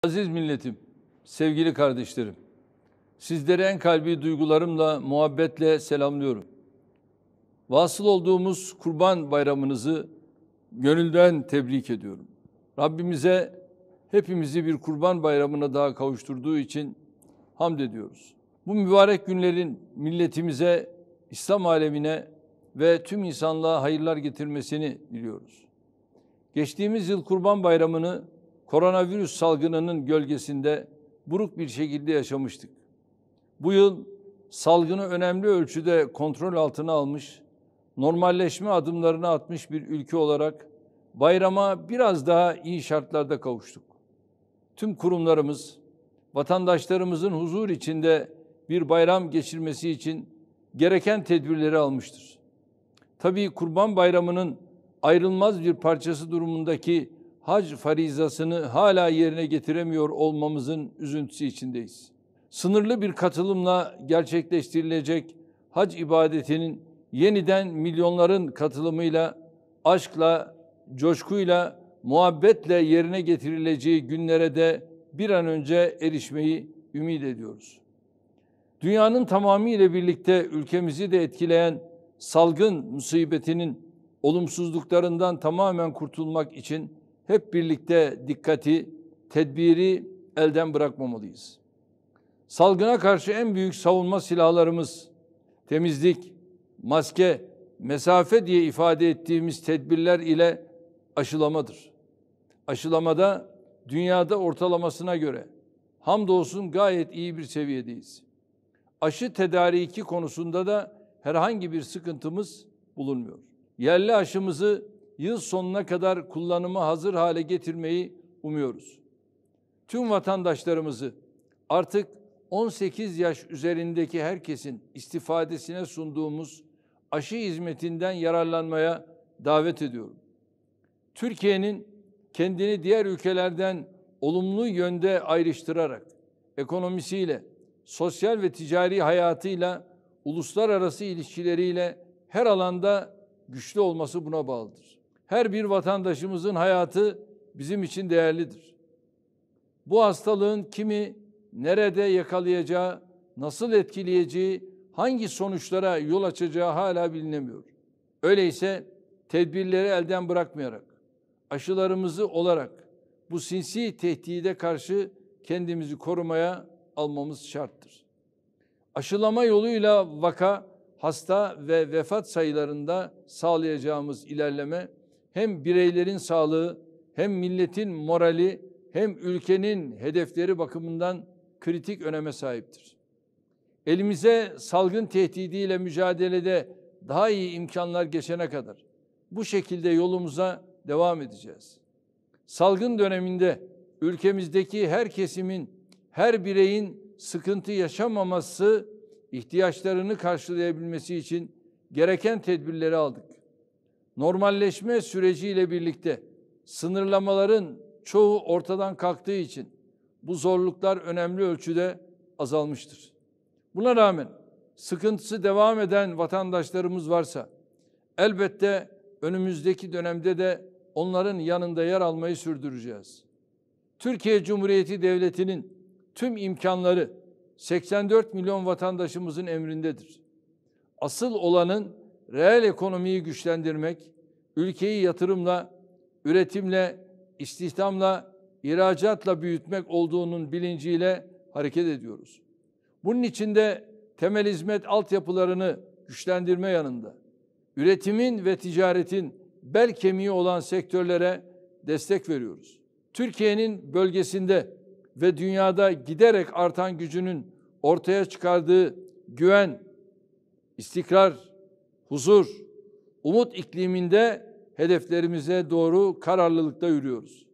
Aziz milletim, sevgili kardeşlerim, sizleri en kalbi duygularımla, muhabbetle selamlıyorum. Vasıl olduğumuz Kurban Bayramınızı gönülden tebrik ediyorum. Rabbimize hepimizi bir Kurban Bayramına daha kavuşturduğu için hamd ediyoruz. Bu mübarek günlerin milletimize, İslam alemine ve tüm insanlığa hayırlar getirmesini diliyoruz. Geçtiğimiz yıl Kurban Bayramı'nı koronavirüs salgınının gölgesinde buruk bir şekilde yaşamıştık. Bu yıl salgını önemli ölçüde kontrol altına almış, normalleşme adımlarını atmış bir ülke olarak bayrama biraz daha iyi şartlarda kavuştuk. Tüm kurumlarımız, vatandaşlarımızın huzur içinde bir bayram geçirmesi için gereken tedbirleri almıştır. Tabii Kurban Bayramı'nın ayrılmaz bir parçası durumundaki hac farizasını hala yerine getiremiyor olmamızın üzüntüsü içindeyiz. Sınırlı bir katılımla gerçekleştirilecek hac ibadetinin yeniden milyonların katılımıyla, aşkla, coşkuyla, muhabbetle yerine getirileceği günlere de bir an önce erişmeyi ümit ediyoruz. Dünyanın tamamıyla birlikte ülkemizi de etkileyen salgın musibetinin olumsuzluklarından tamamen kurtulmak için hep birlikte dikkati, tedbiri elden bırakmamalıyız. Salgına karşı en büyük savunma silahlarımız temizlik, maske, mesafe diye ifade ettiğimiz tedbirler ile aşılamadır. Aşılamada dünyada ortalamasına göre hamdolsun gayet iyi bir seviyedeyiz. Aşı tedariki konusunda da herhangi bir sıkıntımız bulunmuyor. Yerli aşımızı yıl sonuna kadar kullanıma hazır hale getirmeyi umuyoruz. Tüm vatandaşlarımızı artık 18 yaş üzerindeki herkesin istifadesine sunduğumuz aşı hizmetinden yararlanmaya davet ediyorum. Türkiye'nin kendini diğer ülkelerden olumlu yönde ayrıştırarak ekonomisiyle, sosyal ve ticari hayatıyla, uluslararası ilişkileriyle her alanda güçlü olması buna bağlıdır. Her bir vatandaşımızın hayatı bizim için değerlidir. Bu hastalığın kimi nerede yakalayacağı, nasıl etkileyeceği, hangi sonuçlara yol açacağı hala bilinemiyor. Öyleyse tedbirleri elden bırakmayarak, aşılarımızı olarak bu sinsi tehdide karşı kendimizi korumaya almamız şarttır. Aşılama yoluyla vaka, hasta ve vefat sayılarında sağlayacağımız ilerleme hem bireylerin sağlığı, hem milletin morali, hem ülkenin hedefleri bakımından kritik öneme sahiptir. Elimize salgın tehdidiyle mücadelede daha iyi imkanlar geçene kadar bu şekilde yolumuza devam edeceğiz. Salgın döneminde ülkemizdeki her kesimin, her bireyin sıkıntı yaşamaması, ihtiyaçlarını karşılayabilmesi için gereken tedbirleri aldık. Normalleşme süreciyle birlikte sınırlamaların çoğu ortadan kalktığı için bu zorluklar önemli ölçüde azalmıştır. Buna rağmen sıkıntısı devam eden vatandaşlarımız varsa elbette önümüzdeki dönemde de onların yanında yer almayı sürdüreceğiz. Türkiye Cumhuriyeti Devleti'nin tüm imkanları 84 milyon vatandaşımızın emrindedir. Asıl olanın reel ekonomiyi güçlendirmek, ülkeyi yatırımla, üretimle, istihdamla, ihracatla büyütmek olduğunun bilinciyle hareket ediyoruz. Bunun için de temel hizmet altyapılarını güçlendirme yanında, üretimin ve ticaretin bel kemiği olan sektörlere destek veriyoruz. Türkiye'nin bölgesinde ve dünyada giderek artan gücünün ortaya çıkardığı güven, istikrar, huzur, umut ikliminde hedeflerimize doğru kararlılıkla yürüyoruz.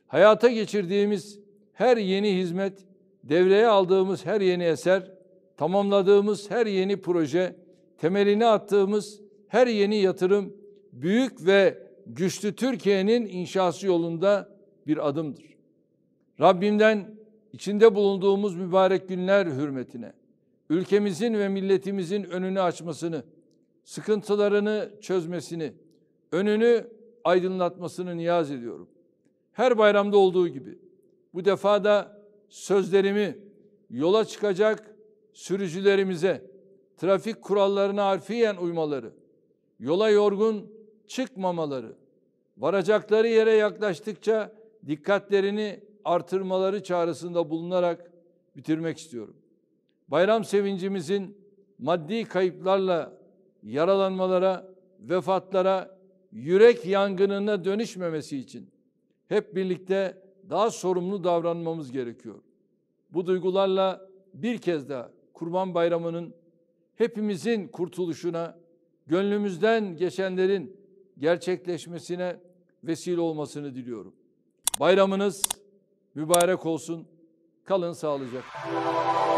Hayata geçirdiğimiz her yeni hizmet, devreye aldığımız her yeni eser, tamamladığımız her yeni proje, temelini attığımız her yeni yatırım, büyük ve güçlü Türkiye'nin inşası yolunda bir adımdır. Rabbimden içinde bulunduğumuz mübarek günler hürmetine, ülkemizin ve milletimizin önünü açmasını, sıkıntılarını çözmesini, önünü aydınlatmasını niyaz ediyorum. Her bayramda olduğu gibi Bu defa da sözlerimi yola çıkacak sürücülerimize trafik kurallarına harfiyen uymaları, yola yorgun çıkmamaları, varacakları yere yaklaştıkça dikkatlerini artırmaları çağrısında bulunarak bitirmek istiyorum. Bayram sevincimizin maddi kayıplarla yaralanmalara, vefatlara, yürek yangınına dönüşmemesi için hep birlikte daha sorumlu davranmamız gerekiyor. Bu duygularla bir kez daha Kurban Bayramı'nın hepimizin kurtuluşuna, gönlümüzden geçenlerin gerçekleşmesine vesile olmasını diliyorum. Bayramınız mübarek olsun. Kalın sağlıcakla.